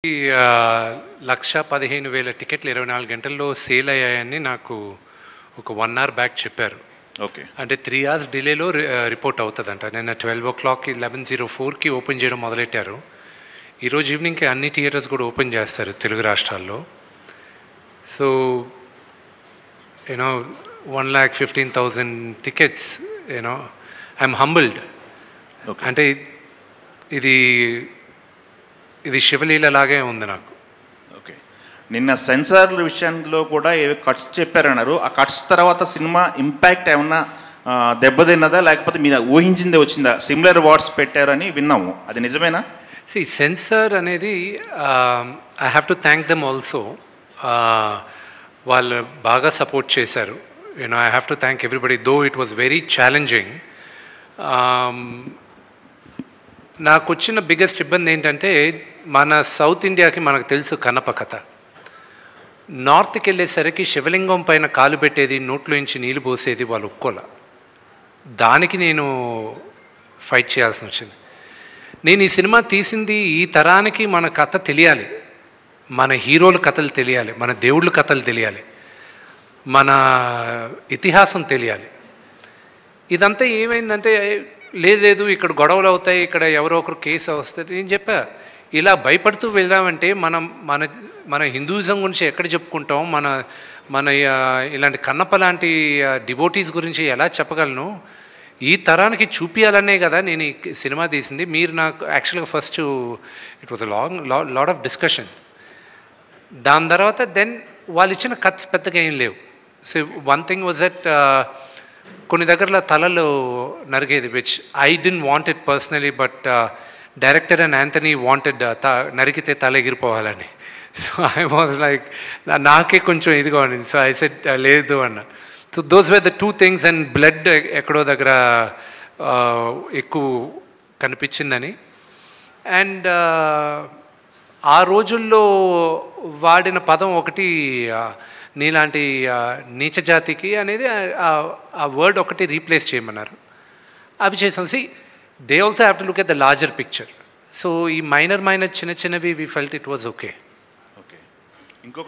ఈ 1,15,000 టికెట్లు 24 గంటల్లో సేల్ అయ్యాయని నాకు ఒక 1 అవర్ బ్యాక్ చెప్పారు. ఓకే. అంటే 3 అవర్స్ డిలేలో రిపోర్ట్ అవుతుందంట. నిన్న 12 o'clockకి 11:04కి ఓపెన్ చేయడం మొదలెట్టారు. ఈరోజు ఈవినింగ్కి అన్ని థియేటర్స్ కూడా ఓపెన్ చేస్తారు తెలుగు రాష్ట్రాల్లో. So you know 1,15,000 tickets, you know I'm humbled. అంటే ఇది శివలీల లాగే ఉంది నాకు. ఓకే. నిన్న సెన్సార్ల విషయంలో కూడా ఏవో కట్స్ చెప్పారన్నారు. ఆ కట్స్ తర్వాత సినిమా ఇంపాక్ట్ ఏమన్నా దెబ్బతిన్నదా, లేకపోతే మీరు ఊహించిందే వచ్చిందా? సిమిలర్ వర్డ్స్ పెట్టారని విన్నాము, అది నిజమేనా? సెన్సార్ అనేది I have to thank them also. వాళ్ళు బాగా సపోర్ట్ చేశారు. You know I have to thank everybody, though it was very challenging. నాకు వచ్చిన బిగ్గెస్ట్ ఇబ్బంది ఏంటంటే, మన సౌత్ ఇండియాకి మనకు తెలుసు కన్నప్ప కథ. నార్త్కి వెళ్ళేసరికి శివలింగం పైన కాలు పెట్టేది, నోట్లోంచి నీళ్ళు పోసేది వాళ్ళు ఒప్పుకోలే. దానికి నేను ఫైట్ చేయాల్సి వచ్చింది. నేను ఈ సినిమా తీసింది ఈ తరానికి మన కథ తెలియాలి, మన హీరోల కథలు తెలియాలి, మన దేవుళ్ళ కథలు తెలియాలి, మన ఇతిహాసం తెలియాలి. ఇదంతా ఏమైందంటే, లేదు ఇక్కడ గొడవలు అవుతాయి, ఇక్కడ ఎవరో ఒకరు కేసు వస్తుంది. నేను చెప్పా, ఇలా భయపడుతూ వెళ్ళామంటే మన హిందూయిజం గురించి ఎక్కడ చెప్పుకుంటాం, మన ఇలాంటి కన్నప్ప లాంటి డివోటీస్ గురించి ఎలా చెప్పగలను? ఈ తరానికి చూపించాలనే కదా నేను ఈ సినిమా తీసింది. మీరు నాకు యాక్చువల్గా first it was lot of discussion. దాని తర్వాత దెన్ వాళ్ళు ఇచ్చిన కట్స్ పెద్దగా ఏం లేవు. So one thing was that కొన్ని దగ్గరలో తలలు నరిగేది, which I don't want it personally, but director and Anthony wanted నరికితే తల ఎగిరిపోవాలని. సో ఐ వాజ్ లైక్, నాకే కొంచెం ఇదిగా ఉండింది. సో ఐ సెడ్ లేదు అన్న. So those were the two things. And blood ఎక్కడో దగ్గర ఎక్కువ కనిపించిందని. అండ్ ఆ రోజుల్లో వాడిన పదం ఒకటి, నీలాంటి నీచ జాతికి అనేది ఆ వర్డ్ ఒకటి రీప్లేస్ చేయమన్నారు. అవి చేసాం. They also have to look at the larger picture. So ఈ మైనర్ చిన్నవి we felt it was okay. Okay. ఇంకొక